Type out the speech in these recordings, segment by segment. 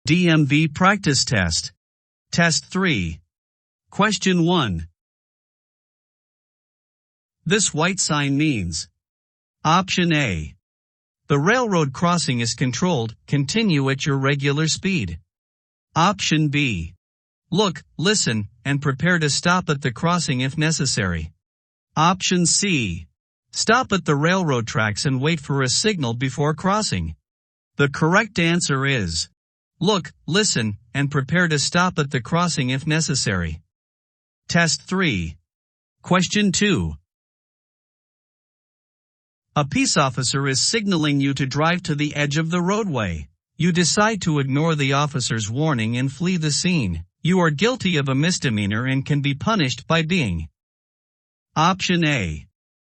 DMV Practice Test. Test 3. Question 1. This white sign means. Option A. The railroad crossing is controlled, continue at your regular speed. Option B. Look, listen, and prepare to stop at the crossing if necessary. Option C. Stop at the railroad tracks and wait for a signal before crossing. The correct answer is. Look, listen, and prepare to stop at the crossing if necessary. Test 3. Question 2. A peace officer is signaling you to drive to the edge of the roadway. You decide to ignore the officer's warning and flee the scene. You are guilty of a misdemeanor and can be punished by being. Option A.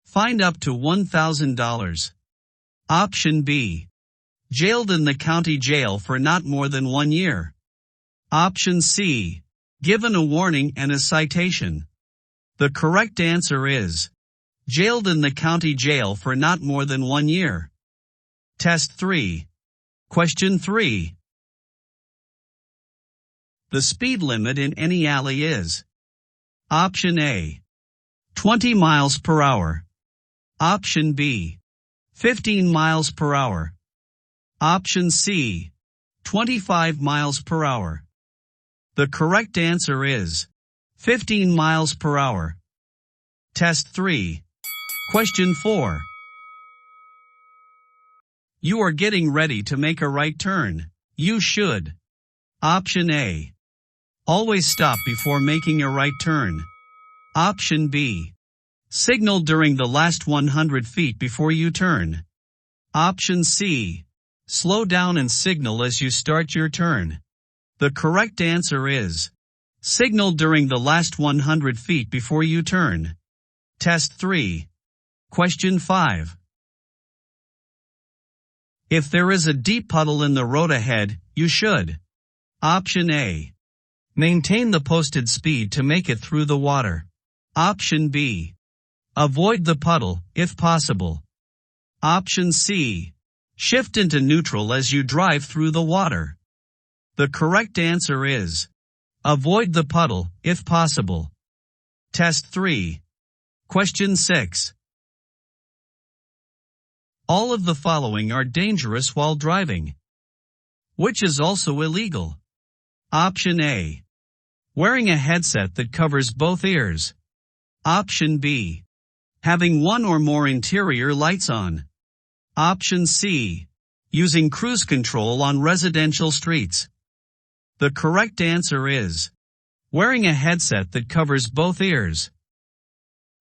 Fined up to $1,000. Option B. Jailed in the county jail for not more than 1 year. Option C. Given a warning and a citation. The correct answer is. Jailed in the county jail for not more than 1 year. Test 3. Question 3. The speed limit in any alley is. Option A. 20 miles per hour. Option B. 15 miles per hour. Option C. 25 miles per hour. The correct answer is. 15 miles per hour. Test 3. Question 4. You are getting ready to make a right turn. You should. Option A. Always stop before making a right turn. Option B. Signal during the last 100 feet before you turn. Option C. Slow down and signal as you start your turn. The correct answer is. Signal during the last 100 feet before you turn. Test 3. Question 5. If there is a deep puddle in the road ahead, you should. Option A. Maintain the posted speed to make it through the water. Option B. Avoid the puddle, if possible. Option C. Shift into neutral as you drive through the water. The correct answer is. Avoid the puddle, if possible. Test 3. Question 6. All of the following are dangerous while driving. Which is also illegal? Option A. Wearing a headset that covers both ears. Option B. Having one or more interior lights on. Option C. Using cruise control on residential streets. The correct answer is. Wearing a headset that covers both ears.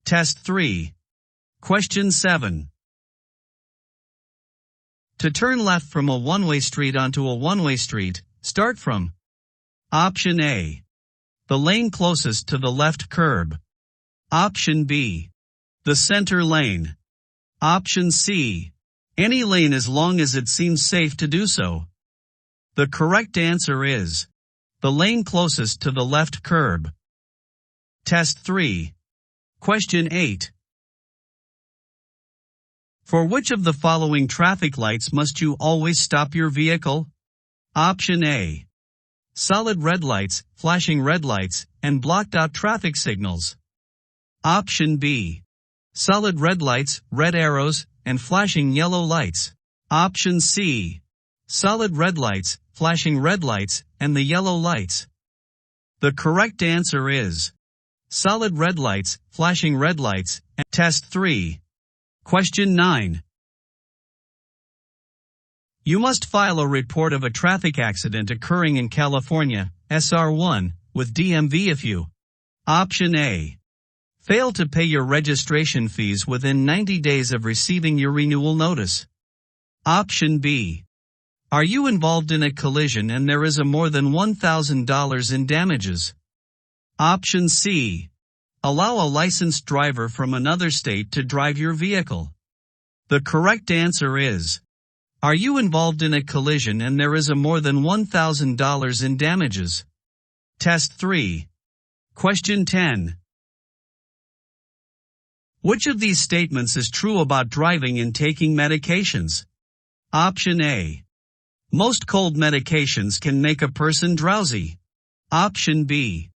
Test 3. Question 7. To turn left from a one-way street onto a one-way street, start from. Option A. The lane closest to the left curb. Option B. The center lane. Option C. Any lane as long as it seems safe to do so. The correct answer is. The lane closest to the left curb. Test 3. Question 8. For which of the following traffic lights must you always stop your vehicle? Option A. Solid red lights, flashing red lights, and blocked-out traffic signals. Option B. Solid red lights, red arrows, and flashing yellow lights. Option C. Solid red lights, flashing red lights, and the yellow lights. The correct answer is. Solid red lights, flashing red lights, and Test 3. Question 9. You must file a report of a traffic accident occurring in California, SR1, with DMV if you. Option A. Fail to pay your registration fees within 90 days of receiving your renewal notice. Option B. Are you involved in a collision and there is a more than $1,000 in damages? Option C. Allow a licensed driver from another state to drive your vehicle. The correct answer is. Are you involved in a collision and there is a more than $1,000 in damages? Test 3. Question 10. Which of these statements is true about driving and taking medications? Option A. Most cold medications can make a person drowsy. Option B.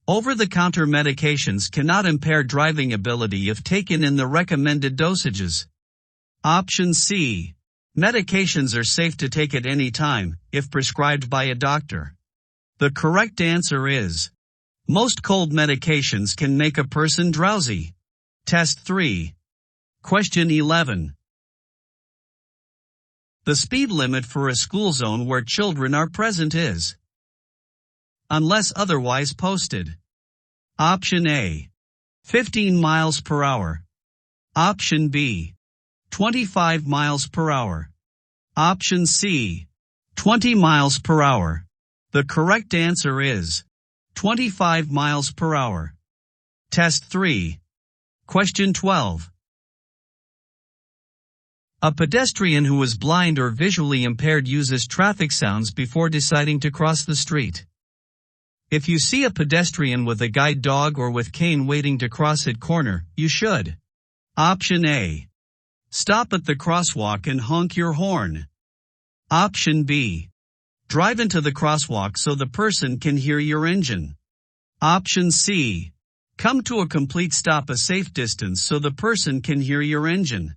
Over-the-counter medications cannot impair driving ability if taken in the recommended dosages. Option C. Medications are safe to take at any time, if prescribed by a doctor. The correct answer is: most cold medications can make a person drowsy. Test 3. Question 11. The speed limit for a school zone where children are present is, unless otherwise posted. Option A. 15 miles per hour. Option B. 25 miles per hour. Option C. 20 miles per hour. The correct answer is 25 miles per hour. Test 3. Question 12. A pedestrian who is blind or visually impaired uses traffic sounds before deciding to cross the street. If you see a pedestrian with a guide dog or with cane waiting to cross at corner, you should: Option A. Stop at the crosswalk and honk your horn. Option B. Drive into the crosswalk so the person can hear your engine. Option C. Come to a complete stop a safe distance so the person can hear your engine.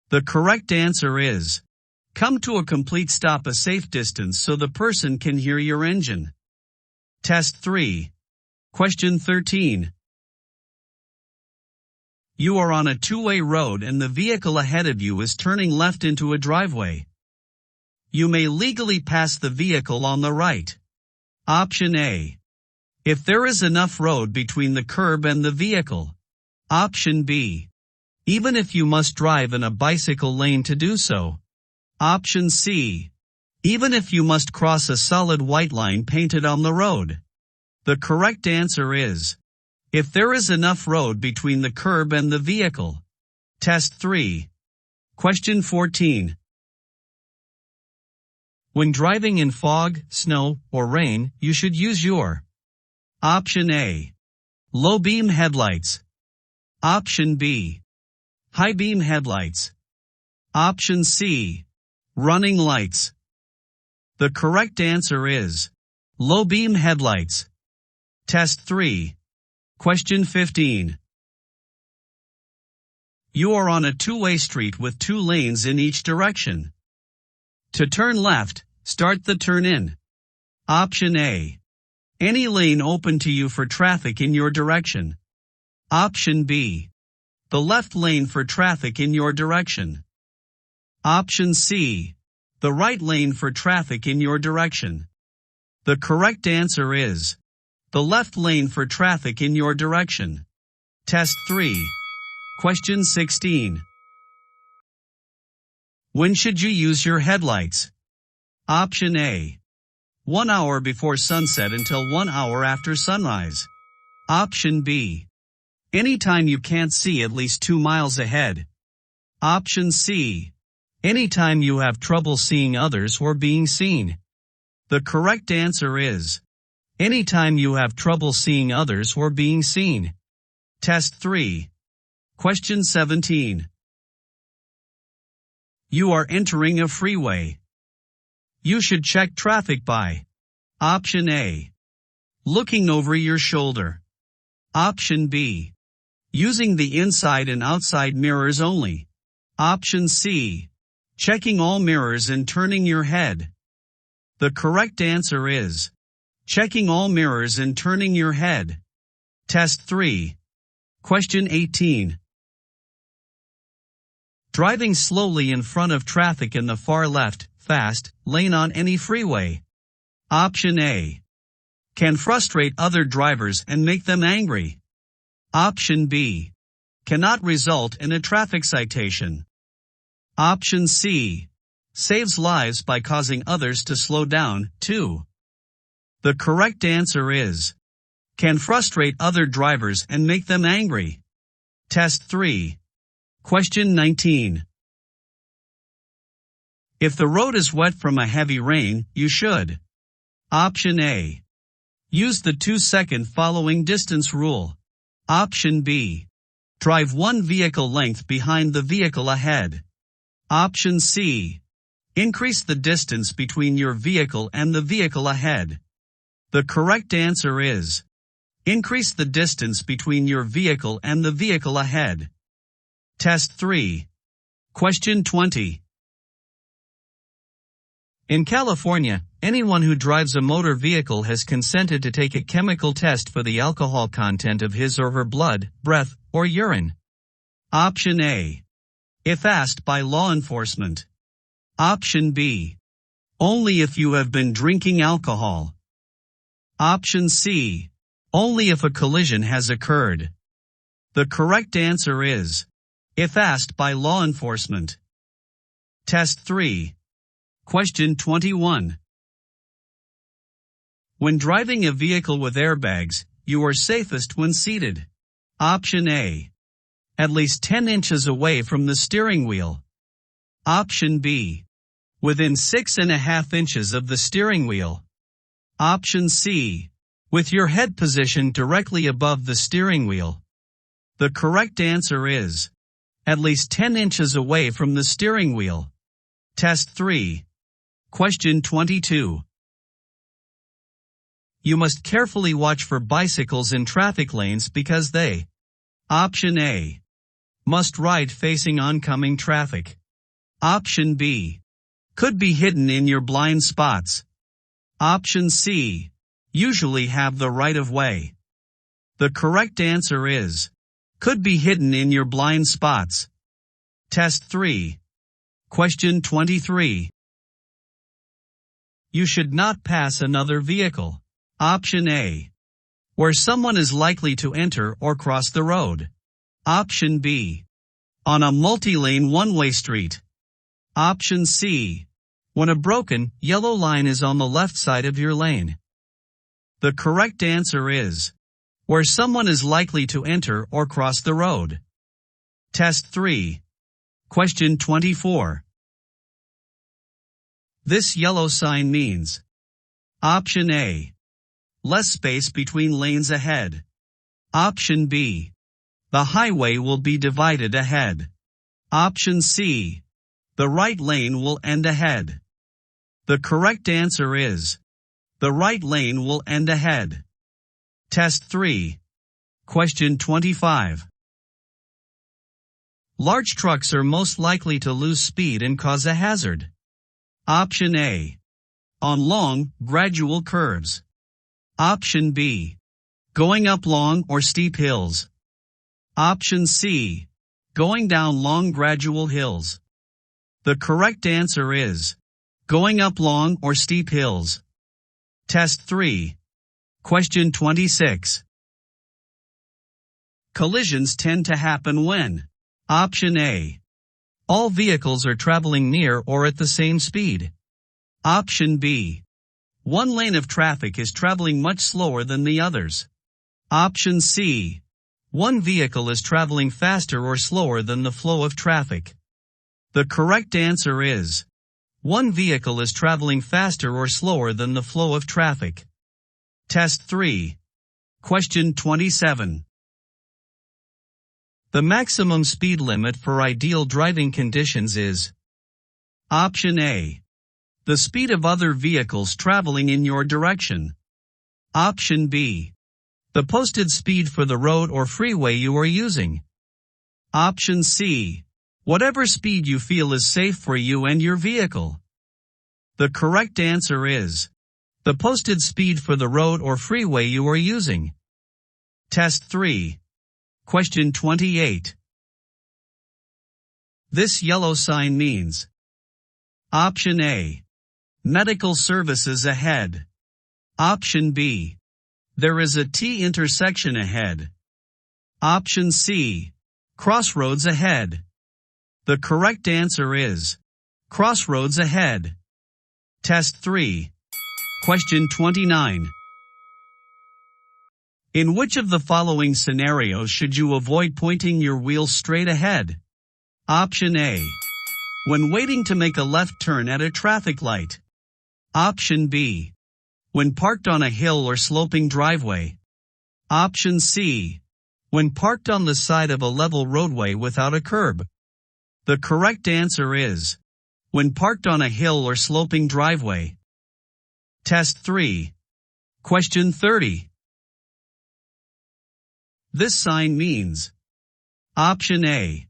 The correct answer is: come to a complete stop a safe distance so the person can hear your engine. Test 3. Question 13. You are on a two-way road and the vehicle ahead of you is turning left into a driveway. You may legally pass the vehicle on the right. Option A. If there is enough road between the curb and the vehicle. Option B. Even if you must drive in a bicycle lane to do so. Option C. Even if you must cross a solid white line painted on the road. The correct answer is: if there is enough road between the curb and the vehicle. Test 3. Question 14. When driving in fog, snow, or rain, you should use your: Option A. Low beam headlights. Option B. High beam headlights. Option C. Running lights. The correct answer is: low beam headlights. Test 3. Question 15. You are on a two-way street with two lanes in each direction. To turn left, start the turn in. Option A. Any lane open to you for traffic in your direction. Option B. The left lane for traffic in your direction. Option C. The right lane for traffic in your direction. The correct answer is: the left lane for traffic in your direction. Test 3. Question 16. When should you use your headlights? Option A. 1 hour before sunset until 1 hour after sunrise. Option B. Anytime you can't see at least 2 miles ahead. Option C. Anytime you have trouble seeing others or being seen. The correct answer is: anytime you have trouble seeing others or being seen. Test 3. Question 17. You are entering a freeway. You should check traffic by: Option A. Looking over your shoulder. Option B. Using the inside and outside mirrors only. Option C. Checking all mirrors and turning your head. The correct answer is: checking all mirrors and turning your head. Test 3. Question 18. Driving slowly in front of traffic in the far left, fast, lane on any freeway. Option A. Can frustrate other drivers and make them angry. Option B. Cannot result in a traffic citation. Option C. Saves lives by causing others to slow down, too. The correct answer is: can frustrate other drivers and make them angry. Test 3. Question 19. If the road is wet from a heavy rain, you should: Option A. Use the 2-second following distance rule. Option B. Drive one vehicle length behind the vehicle ahead. Option C. Increase the distance between your vehicle and the vehicle ahead. The correct answer is increase the distance between your vehicle and the vehicle ahead. Test 3. Question 20. In California, anyone who drives a motor vehicle has consented to take a chemical test for the alcohol content of his or her blood, breath, or urine. Option A. If asked by law enforcement. Option B. Only if you have been drinking alcohol. Option C. Only if a collision has occurred. The correct answer is if asked by law enforcement. Test 3. Question 21. When driving a vehicle with airbags, you are safest when seated. Option A. At least 10 inches away from the steering wheel. Option B. Within 6.5 inches of the steering wheel. Option C. With your head positioned directly above the steering wheel. The correct answer is at least 10 inches away from the steering wheel. Test 3. Question 22. You must carefully watch for bicycles in traffic lanes because they. Option A. Must ride facing oncoming traffic. Option B. Could be hidden in your blind spots. Option C. Usually have the right of way. The correct answer is could be hidden in your blind spots. Test 3. Question 23. You should not pass another vehicle. Option A. Where someone is likely to enter or cross the road. Option B. On a multi-lane one-way street. Option C. When a broken, yellow line is on the left side of your lane. The correct answer is where someone is likely to enter or cross the road. Test 3. Question 24. This yellow sign means. Option A. Less space between lanes ahead. Option B. The highway will be divided ahead. Option C. The right lane will end ahead. The correct answer is the right lane will end ahead. Test 3. Question 25. Large trucks are most likely to lose speed and cause a hazard. Option A. On long, gradual curves. Option B. Going up long or steep hills. Option C. Going down long gradual hills. The correct answer is going up long or steep hills. Test 3. Question 26. Collisions tend to happen when. Option A. All vehicles are traveling near or at the same speed. Option B. One lane of traffic is traveling much slower than the others. Option C. One vehicle is traveling faster or slower than the flow of traffic. The correct answer is one vehicle is traveling faster or slower than the flow of traffic. Test 3. Question 27. The maximum speed limit for ideal driving conditions is. Option A. The speed of other vehicles traveling in your direction. Option B. The posted speed for the road or freeway you are using. Option C. Whatever speed you feel is safe for you and your vehicle. The correct answer is the posted speed for the road or freeway you are using. Test 3. Question 28. This yellow sign means. Option A. Medical services ahead. Option B. There is a T intersection ahead. Option C. Crossroads ahead. The correct answer is crossroads ahead. Test 3. Question 29. In which of the following scenarios should you avoid pointing your wheel straight ahead? Option A. When waiting to make a left turn at a traffic light. Option B. When parked on a hill or sloping driveway. Option C. When parked on the side of a level roadway without a curb. The correct answer is when parked on a hill or sloping driveway. Test 3. Question 30. This sign means: Option A.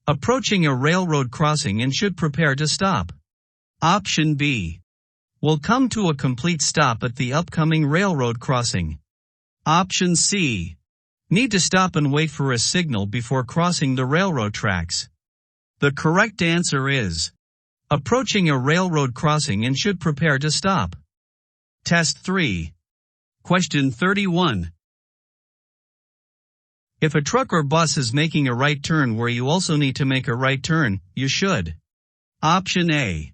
Approaching a railroad crossing and should prepare to stop. Option B. Will come to a complete stop at the upcoming railroad crossing. Option C. Need to stop and wait for a signal before crossing the railroad tracks. The correct answer is: approaching a railroad crossing and should prepare to stop. Test 3. Question 31. If a truck or bus is making a right turn where you also need to make a right turn, you should: Option A.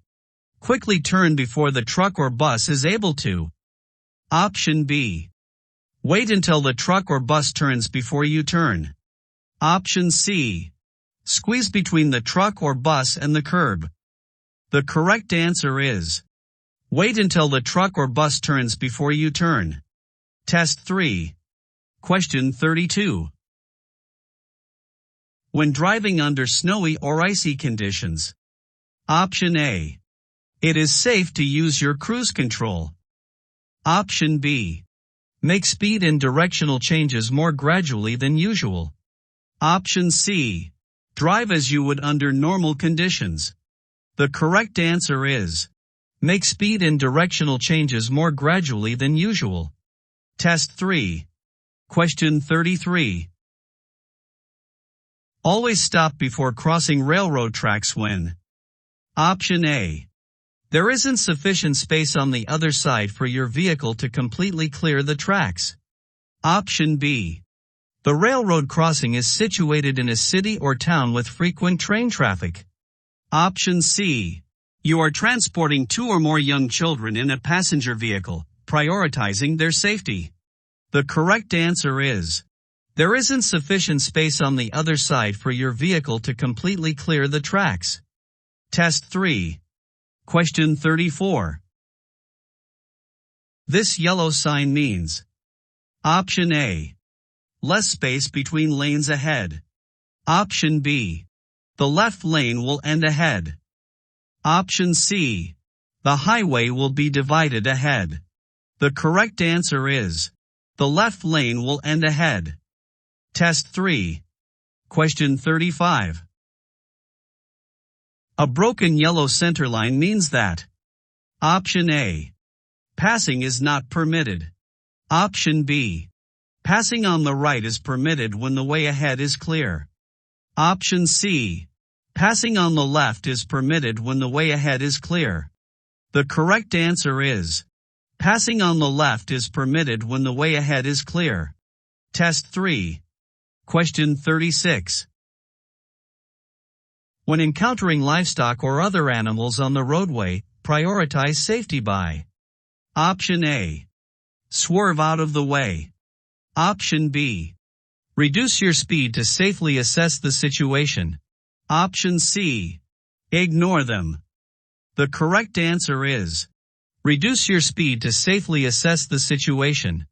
Quickly turn before the truck or bus is able to. Option B. Wait until the truck or bus turns before you turn. Option C. Squeeze between the truck or bus and the curb. The correct answer is: wait until the truck or bus turns before you turn. Test 3. Question 32. When driving under snowy or icy conditions. Option A. It is safe to use your cruise control. Option B. Make speed and directional changes more gradually than usual. Option C. Drive as you would under normal conditions. The correct answer is: make speed and directional changes more gradually than usual. Test 3. Question 33. Always stop before crossing railroad tracks when. Option A. There isn't sufficient space on the other side for your vehicle to completely clear the tracks. Option B. The railroad crossing is situated in a city or town with frequent train traffic. Option C. You are transporting 2 or more young children in a passenger vehicle, prioritizing their safety. The correct answer is: there isn't sufficient space on the other side for your vehicle to completely clear the tracks. Test 3. Question 34. This yellow sign means. Option A. Less space between lanes ahead. Option B. The left lane will end ahead. Option C. The highway will be divided ahead. The correct answer is: the left lane will end ahead. Test 3. Question 35. A broken yellow centerline means that. Option A. Passing is not permitted. Option B. Passing on the right is permitted when the way ahead is clear. Option C. Passing on the left is permitted when the way ahead is clear. The correct answer is: passing on the left is permitted when the way ahead is clear. Test 3. Question 36. When encountering livestock or other animals on the roadway, prioritize safety by. Option A. Swerve out of the way. Option B. Reduce your speed to safely assess the situation. Option C. Ignore them. The correct answer is: reduce your speed to safely assess the situation.